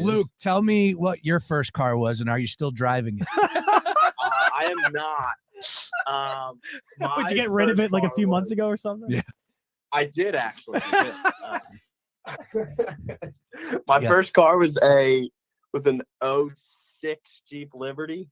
Luke, tell me what your first car was, and are you still driving it? I am not. Would you get rid of it like a few months ago or something? Yeah. I did actually. My first car was an '06 Jeep Liberty.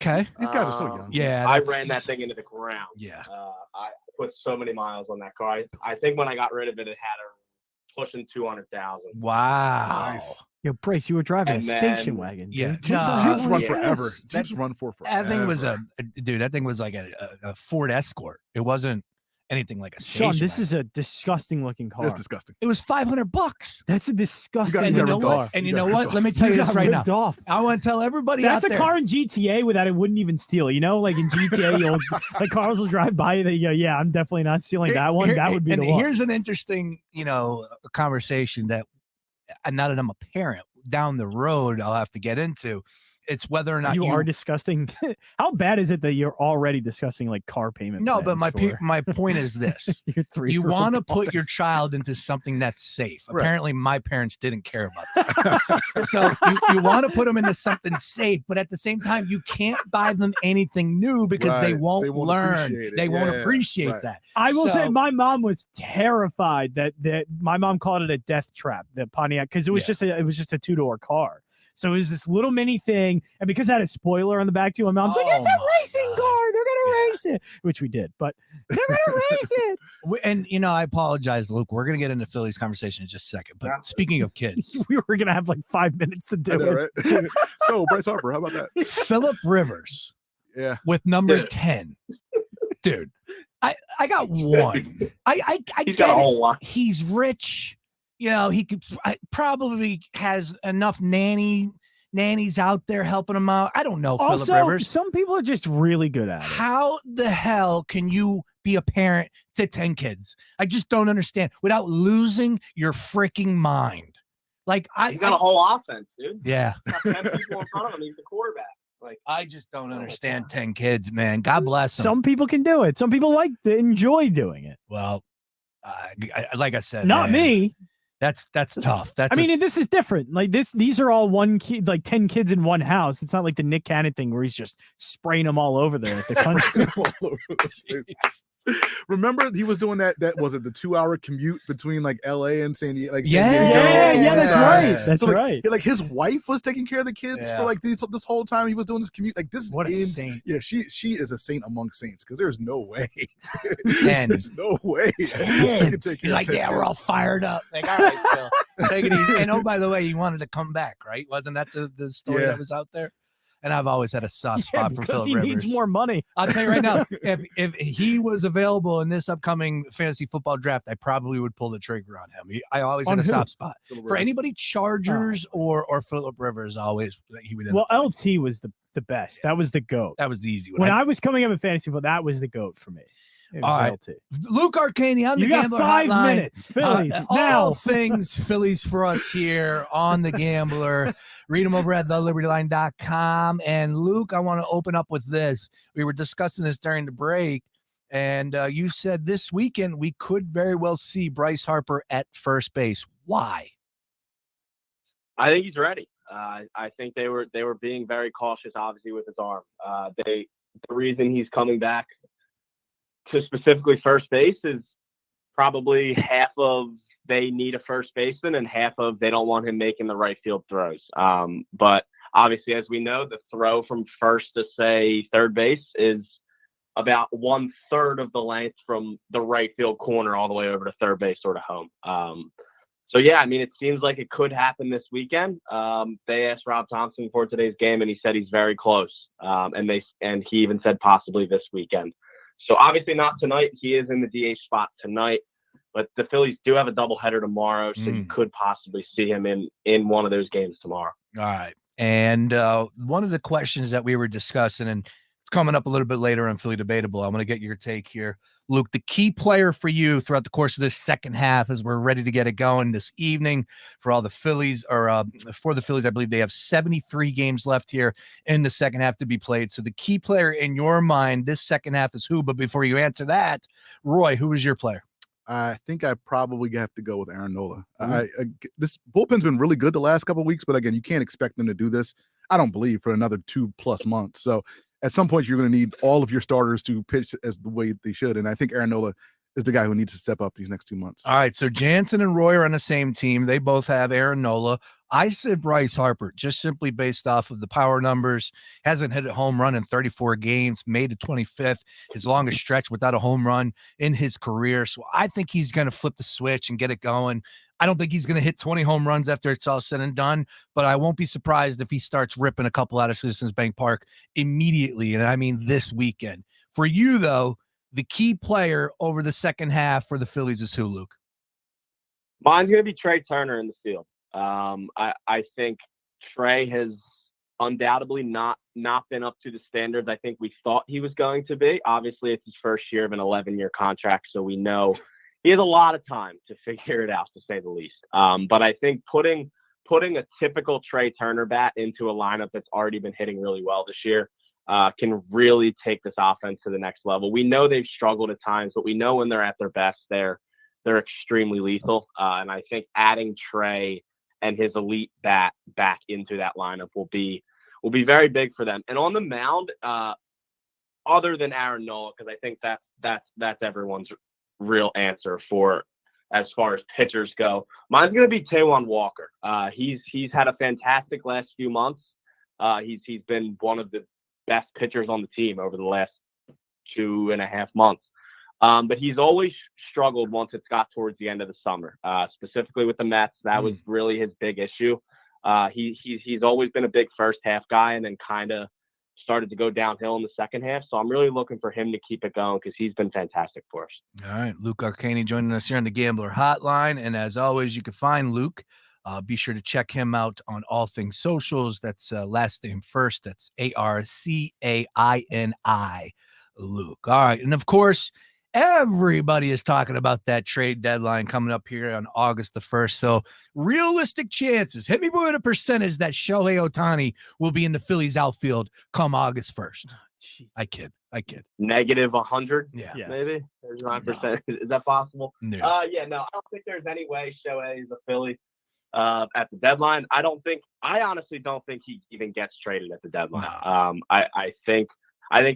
Okay. These guys are so young. Yeah. I ran that thing into the ground. Yeah. I put so many miles on that car. I think when I got rid of it, it had a pushing 200,000. Wow. Nice. Yo, Bryce, you were driving And a then- station wagon. Yeah. Dude. Jeeps run yes. forever. That- Jeeps run for forever. That thing was that thing was like a Ford Escort. It wasn't anything like a Sean, station this wagon. is a disgusting looking car. That's disgusting. It was $500. That's a disgusting You And you know ripped what? off. And You you know got what? ripped Let me off. tell you You this got right now. ripped off. I want to tell everybody That's out a there. car in GTA that I wouldn't even steal. You know, like in GTA, you'll like cars will drive by you. They go, "Yeah, I'm definitely not stealing that one." That would be and the one. here's an interesting, conversation that, now that I'm a parent, down the road I'll have to get into. It's whether or not you are disgusting. How bad is it that you're already discussing like car payment? No, but plans my point is this: your you want to 3-year-old put daughter? your child into something that's safe. Right. Apparently, my parents didn't care about that. So you want to put them into something safe, but at the same time, you can't buy them anything new because they Right. won't They won't learn. appreciate it. They won't Yeah, appreciate right. that. I will say So- my mom was terrified that my mom called it a death trap, the Pontiac, because it was just a 2-door car. So it was this little mini thing, and because I had a spoiler on the back too, my mom's like, Oh "It's a my racing God. car. They're gonna Yeah. race it," which we did, but they're gonna race it. And I apologize, Luke. We're gonna get into Phillies conversation in just a second. But Yeah. speaking of kids, We were gonna have like 5 minutes to do I it. know, right? So Bryce Harper, how about that? Phillip Rivers Yeah. with number Yeah. 10, dude. I got one. I He's get got a it. whole lot. He's rich. He could probably has enough nannies out there helping him out. I don't know, Phillip Also, Rivers. some people are just really good at it. How the hell can you be a parent to 10 kids? I just don't understand without losing your freaking mind. Like He's got a whole offense, dude. yeah. He's got 10 people in front of him. He's the quarterback. Like, I just don't understand 10 kids, man. God bless them. Some people can do it. Some people enjoy doing it. Well, like I said, Not man, me. That's tough. That's I mean, this is different. Like these are all one kid, like 10 kids in one house. It's not like the Nick Cannon thing where he's just spraying them all over there at the country. All over the place. Remember, he was doing that. That was it. The 2-hour commute between like L.A. and San Diego. Like San Yeah. Diego. Yeah, that's right. That's So, like, right. Like his wife was taking care of the kids Yeah. for like this whole time he was doing this commute. Like this What a is saint. yeah. She is a saint among saints because there's no way. 10. There's no way. 10. I could take He's care like, of 10 yeah, we're all kids. fired up. Like, all right, Phil, take it easy. And oh, by the way, he wanted to come back, right? Wasn't that the story Yeah. that was out there? And I've always had a soft Yeah, spot for because Phillip he Rivers. needs more money. I'll tell you right now, if he was available in this upcoming fantasy football draft, I probably would pull the trigger on him. I always On had a who? soft spot Phillip for Rivers. anybody Chargers or Phillip Rivers. Always he would. End Well, up LT was the best. That was the GOAT. that was the easy one. When I was coming up in fantasy football, that was the GOAT for me. It was All right. LT. Luke Arcaini on the You got Gambler 5 Hotline. minutes. Phillies. All now. things Phillies for us here on the Gambler. Read them over at thelibertyline.com. And Luke, I want to open up with this. We were discussing this during the break, and you said this weekend we could very well see Bryce Harper at first base. Why? I think he's ready. I think they were being very cautious, obviously, with his arm. The reason he's coming back to specifically first base is probably half of they need a first baseman and half of they don't want him making the right field throws. But obviously, as we know, the throw from first to say third base is about 1/3 of the length from the right field corner all the way over to third base or to home. So yeah, I mean, it seems like it could happen this weekend. They asked Rob Thompson before today's game, and he said he's very close. And he even said possibly this weekend. So obviously not tonight. He is in the DH spot tonight, but the Phillies do have a doubleheader tomorrow, so you could possibly see him in one of those games tomorrow. All right. And one of the questions that we were discussing, and it's coming up a little bit later on Philly Debatable, I'm going to get your take here. Luke, the key player for you throughout the course of this second half as we're ready to get it going this evening for all the Phillies, or for the Phillies, I believe they have 73 games left here in the second half to be played. So the key player in your mind this second half is who? But before you answer that, Roy, who is your player? I think I probably have to go with Aaron Nola. This bullpen's been really good the last couple of weeks, but again, you can't expect them to do this, I don't believe, for another 2+ months. So at some point, you're going to need all of your starters to pitch as the way they should. And I think Aaron Nola is the guy who needs to step up these next 2 months. All right, so Jansen and Roy are on the same team. They both have Aaron Nola. I said Bryce Harper, just simply based off of the power numbers. Hasn't hit a home run in 34 games, made it 25th, his longest stretch without a home run in his career. So I think he's going to flip the switch and get it going. I don't think he's going to hit 20 home runs after it's all said and done, but I won't be surprised if he starts ripping a couple out of Citizens Bank Park immediately, and I mean this weekend. For you, though, the key player over the second half for the Phillies is who, Luke? Mine's going to be Trey Turner in the field. I think Trey has undoubtedly not been up to the standards I think we thought he was going to be. Obviously, it's his first year of an 11-year contract, so we know he has a lot of time to figure it out, to say the least. But I think putting a typical Trey Turner bat into a lineup that's already been hitting really well this year can really take this offense to the next level. We know they've struggled at times, but we know when they're at their best, they're extremely lethal. And I think adding Trey and his elite bat back into that lineup will be very big for them. And on the mound, other than Aaron Nola, because I think that's everyone's real answer for as far as pitchers go, mine's going to be Taijuan Walker. He's had a fantastic last few months. He's been one of the best pitchers on the team over the last 2.5 months. But he's always struggled once it's got towards the end of the summer, specifically with the Mets. That was really his big issue. He's always been a big first half guy and then kind of started to go downhill in the second half. So I'm really looking for him to keep it going because he's been fantastic for us. All right, Luke Arcaini joining us here on the Gambler Hotline. And as always, you can find Luke. Be sure to check him out on all things socials. That's last name first. That's Arcaini, Luke. All right. And of course, everybody is talking about that trade deadline coming up here on August the 1st. So realistic chances. Hit me with a percentage that Shohei Ohtani will be in the Phillies outfield come August 1st. I kid. Negative 100. Yeah. Maybe 39%. No. Is that possible? No. No. I don't think there's any way Shohei is a Philly at the deadline. I honestly don't think he even gets traded at the deadline. No. I think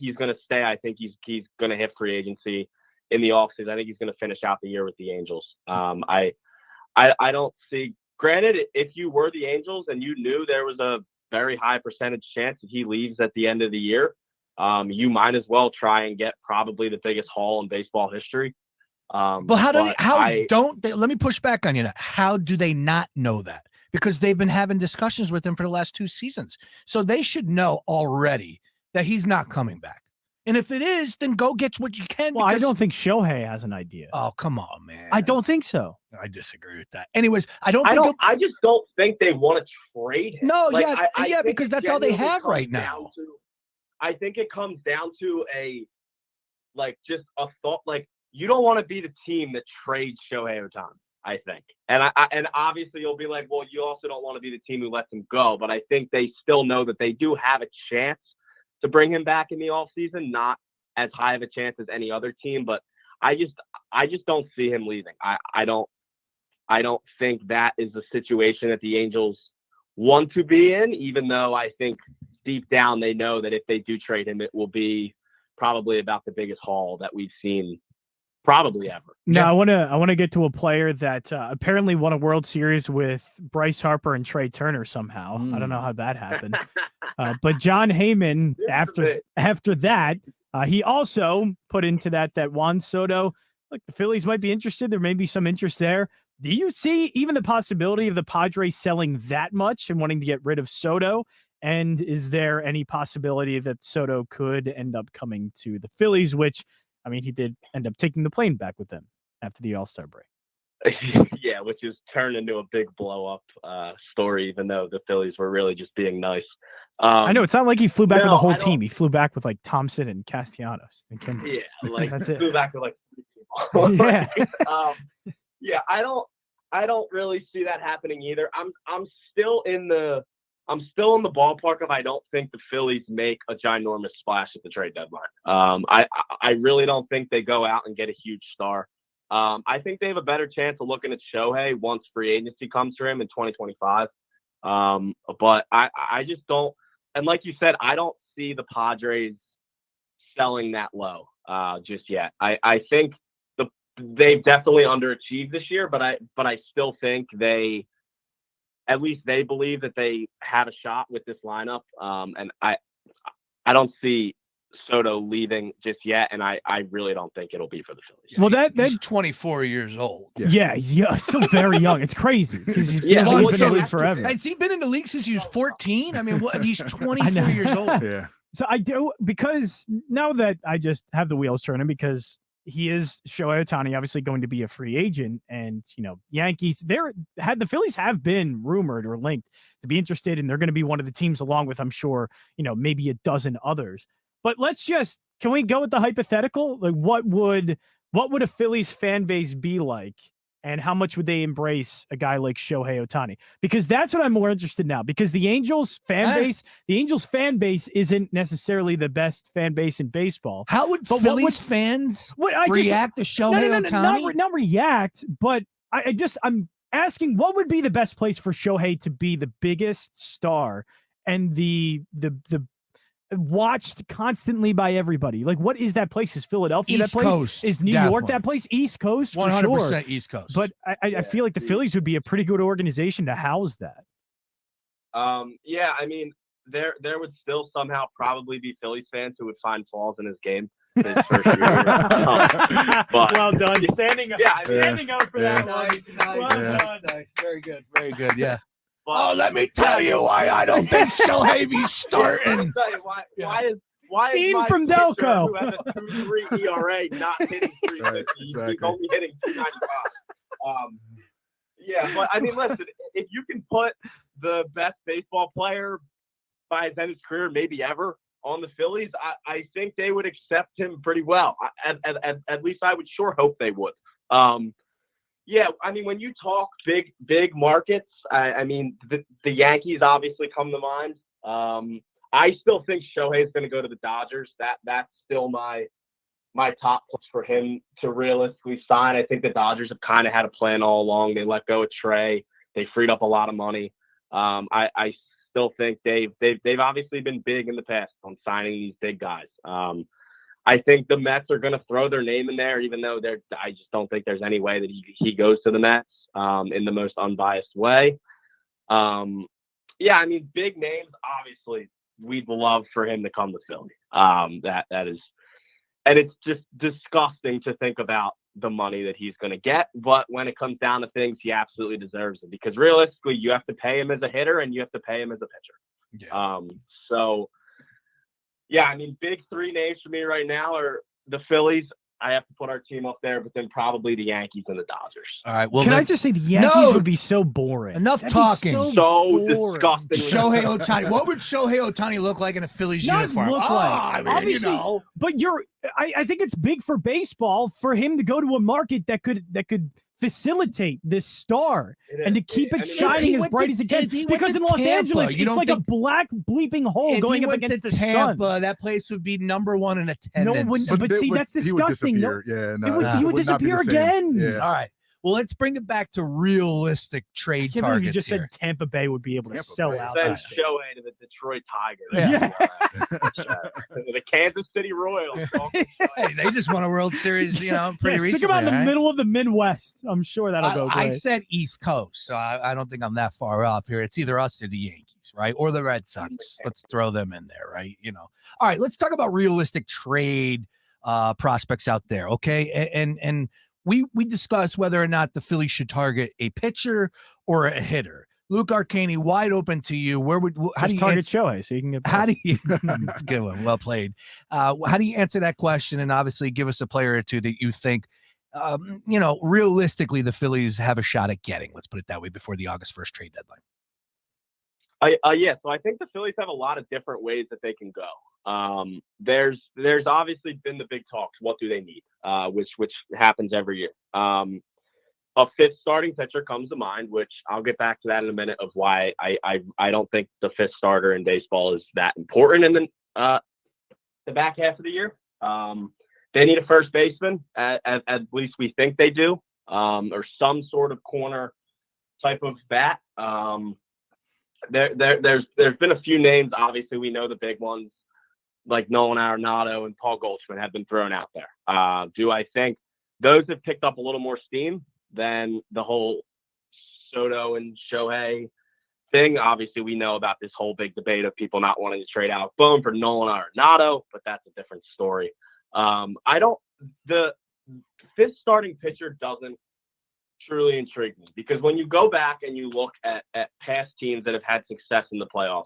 he's going to stay. I think he's going to hit free agency in the offseason. I think he's going to finish out the year with the Angels. I don't see, granted, if you were the Angels and you knew there was a very high percentage chance that he leaves at the end of the year, you might as well try and get probably the biggest haul in baseball history. But let me push back on you now. How do they not know that? Because they've been having discussions with him for the last 2 seasons. So they should know already that he's not coming back. And if it is, then go get what you can. Well, I don't think Shohei has an idea. Oh, come on, man. I don't think so. I disagree with that. Anyways, I just don't think they want to trade him. No, because that's all they have right now. I think it comes down to just a thought, you don't want to be the team that trades Shohei Ohtani, I think. And obviously you'll be like, well, you also don't want to be the team who lets him go. But I think they still know that they do have a chance to bring him back in the offseason, not as high of a chance as any other team. But I just don't see him leaving. I don't think that is the situation that the Angels want to be in, even though I think deep down they know that if they do trade him, it will be probably about the biggest haul that we've seen probably ever. No, I want to get to a player that apparently won a World Series with Bryce Harper and Trey Turner somehow. I don't know how that happened. But Jon Heyman, after that, he also put into that Juan Soto, look, the Phillies might be interested. There may be some interest there. Do you see even the possibility of the Padres selling that much and wanting to get rid of Soto? And is there any possibility that Soto could end up coming to the Phillies, which, I mean, he did end up taking the plane back with them after the All-Star break. Yeah, which is turned into a big blow-up story, even though the Phillies were really just being nice. I know. It's not like he flew back with the whole team. He flew back with, Thompson and Castellanos. And yeah, that's it. Flew back with, 3 people. Yeah. I don't really see that happening either. I'm still in the ballpark of I don't think the Phillies make a ginormous splash at the trade deadline. I really don't think they go out and get a huge star. I think they have a better chance of looking at Shohei once free agency comes for him in 2025. But I just don't, and like you said, I don't see the Padres selling that low just yet. I think they've definitely underachieved this year, but I still think at least they believe that they have a shot with this lineup. And I don't see Soto leaving just yet, and I really don't think it'll be for the Phillies. Well, He's 24 years old. Yeah, he's still very young. It's crazy because he's been in the league forever. Has he been in the league since he was 14? I mean, he's 24 years old. Yeah. So I do, because now that I just have the wheels turning, because he is Shohei Ohtani, obviously going to be a free agent, and Yankees, the Phillies have been rumored or linked to be interested, and they're going to be one of the teams along with, I'm sure, maybe a dozen others. But can we go with the hypothetical? Like, what would a Phillies fan base be like, and how much would they embrace a guy like Shohei Ohtani? Because that's what I'm more interested in now. Because the Angels fan base isn't necessarily the best fan base in baseball. How would Phillies fans react to Shohei Ohtani? Not react, but I'm asking, what would be the best place for Shohei to be the biggest star and the watched constantly by everybody? Like, what is that place? Is Philadelphia East that place? Coast, Is New York that place? East Coast, 100% sure. East Coast. But I feel like the Phillies would be a pretty good organization to house that. Yeah, I mean, there would still somehow probably be Phillies fans who would find flaws in his game his first year. But, well done, standing up. Standing up for that. Nice. Very good. Very good. Yeah. But, let me tell you why I don't think Shohei be starting. Why is Dean my from pitcher Delco, who has a 2.3 ERA not hitting 350? Right, exactly. He's only hitting 295. Yeah, but I mean, listen, if you can put the best baseball player by his end of his career, maybe ever, on the Phillies, I think they would accept him pretty well. At least I would sure hope they would. Yeah, I mean, when you talk big markets, I mean, the Yankees obviously come to mind. I still think Shohei is going to go to the Dodgers. That's still my top place for him to realistically sign. I think the Dodgers have kind of had a plan all along. They let go of Trey. They freed up a lot of money. I still think they've obviously been big in the past on signing these big guys. I think the Mets are going to throw their name in there, even though I just don't think there's any way that he goes to the Mets in the most unbiased way. Yeah, I mean, big names, obviously, we'd love for him to come to Philly. That is, and it's just disgusting to think about the money that he's going to get. But when it comes down to things, he absolutely deserves it, because realistically, you have to pay him as a hitter and you have to pay him as a pitcher. Yeah. So, yeah, I mean, big three names for me right now are the Phillies. I have to put our team up there, but then probably the Yankees and the Dodgers. All right. Well, can I just say the Yankees would be so boring? Enough That'd talking. So disgusting. Shohei Ohtani. What would Shohei Ohtani look like in a Phillies uniform? Obviously, but I think it's big for baseball for him to go to a market that could facilitate this star and to keep it shining as bright as it can. Because in Los Angeles, it's like a black bleeping hole going up against the sun. That place would be number one in attendance. But see, that's disgusting. He would disappear again. Yeah. All right. Well, let's bring it back to realistic trade targets. You just said Tampa Bay would be able to sell out. Send Shohei to the Detroit Tigers. Yeah. The Kansas City Royals. Hey, they just won a World Series, pretty recently. Stick them out in the middle of the Midwest. I'm sure that'll go great. I said East Coast, so I don't think I'm that far off here. It's either us or the Yankees, right? Or the Red Sox. Let's throw them in there, right? All right, let's talk about realistic trade prospects out there, okay? And we discussed whether or not the Phillies should target a pitcher or a hitter. Luke Arcaini, wide open to you. How do you target Shohei so you can get? How do you? That's a good one. Well played. How do you answer that question? And obviously, give us a player or two that you think, realistically, the Phillies have a shot at getting. Let's put it that way before the August 1st trade deadline. Yeah, so I think the Phillies have a lot of different ways that they can go. There's obviously been the big talks. What do they need? Which happens every year. A fifth starting pitcher comes to mind, which I'll get back to that in a minute of why I don't think the fifth starter in baseball is that important in the back half of the year. they need a first baseman, at least we think they do, or some sort of corner type of bat. There's been a few names. Obviously, we know the big ones like Nolan Arenado and Paul Goldschmidt have been thrown out there. Do I think those have picked up a little more steam than the whole Soto and Shohei thing? Obviously, we know about this whole big debate of people not wanting to trade Alec Bohm for Nolan Arenado, but that's a different story. The fifth starting pitcher doesn't truly intrigue me, because when you go back and you look at past teams that have had success in the playoffs,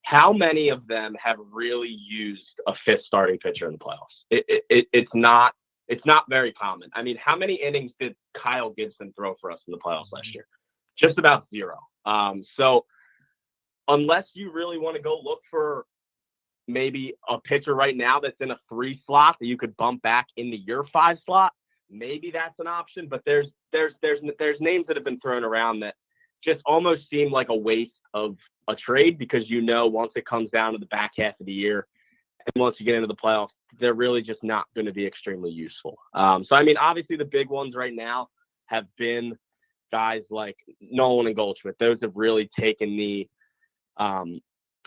how many of them have really used a fifth starting pitcher in the playoffs? It's not very common. I mean, how many innings did Kyle Gibson throw for us in the playoffs last year? Just about 0. So unless you really want to go look for maybe a pitcher right now that's in a 3 slot that you could bump back into your 5 slot, maybe that's an option. But there's names that have been thrown around that just almost seem like a waste of a trade, because once it comes down to the back half of the year and once you get into the playoffs, they're really just not going to be extremely useful. So I mean, obviously the big ones right now have been guys like Nolan and Goldschmidt. Those have really taken the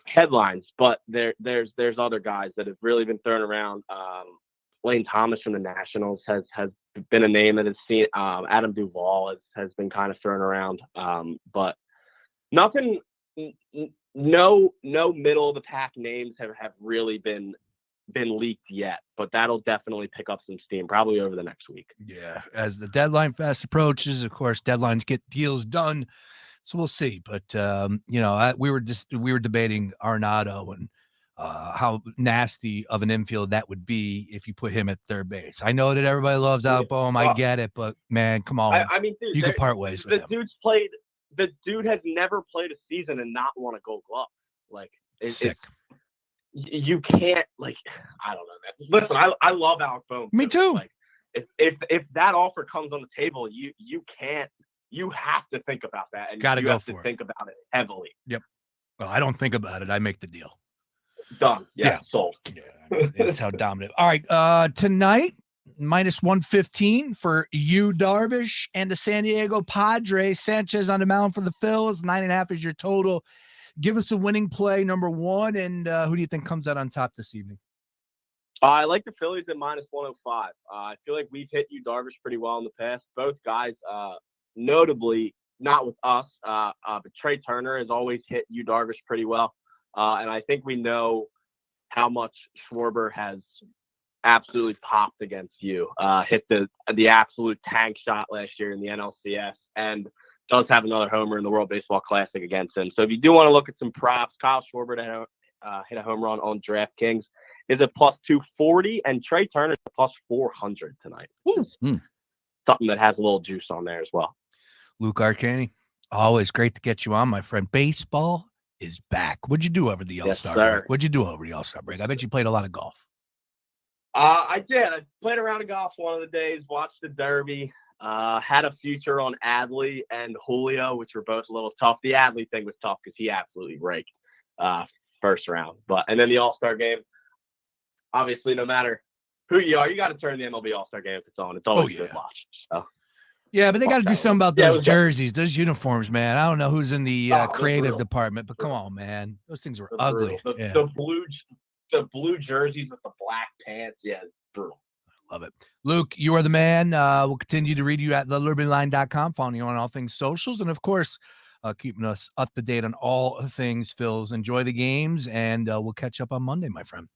headlines, but there's other guys that have really been thrown around. Lane Thomas from the Nationals has been a name that has seen. Adam Duvall has been kind of thrown around, but nothing. No middle of the pack names have really been leaked yet, but that'll definitely pick up some steam probably over the next week. Yeah, as the deadline fast approaches, of course, deadlines get deals done, so we'll see. But we were debating Arenado and how nasty of an infield that would be if you put him at third base. I know that everybody loves Alec Bohm, I get it, but man, come on. I mean, dude, you could part ways with him. The dude has never played a season and not won a Gold Glove. Like, sick. You can't, like, I don't know, man. Listen, I love Alec Bohm. Me too. Like, if that offer comes on the table, you have to think about that, and you have to think about it heavily. Yep. Well, I don't think about it. I make the deal. Done. Yeah. Sold. Yeah, that's how dominant. All right. Tonight, -115 for Yu Darvish and the San Diego Padres. Sanchez on the mound for the Phillies. 9.5 is your total. Give us a winning play, number 1, and who do you think comes out on top this evening? I like the Phillies at -105. I feel like we've hit Yu Darvish pretty well in the past. Both guys, notably not with us, but Trey Turner has always hit Yu Darvish pretty well. And I think we know how much Schwarber has absolutely popped against you. Hit the absolute tank shot last year in the NLCS, and does have another homer in the World Baseball Classic against him. So if you do want to look at some props, Kyle Schwarber to hit a home run on DraftKings is at +240, and Trey Turner is +400 tonight. Something that has a little juice on there as well. Luke Arcaini, always great to get you on, my friend. Baseball is back. What'd you do over the All-Star break? What'd you do over the All-Star break? I bet you played a lot of golf. I did. I played a round of golf one of the days, watched the Derby, had a future on Adley and Julio, which were both a little tough. The Adley thing was tough because he absolutely raked first round. And then the All-Star game, obviously, no matter who you are, you got to turn the MLB All-Star game if it's on. It's always good watch. So. Yeah, but they got to do something about those jerseys, those uniforms, man. I don't know who's in the creative department, but come on, man. Those things were ugly. The blue jerseys with the black pants. Yeah, it's brutal. I love it. Luke, you are the man. We'll continue to read you at thelibertyline.com, following you on all things socials, and, of course, keeping us up to date on all things Phils. Enjoy the games, and we'll catch up on Monday, my friend.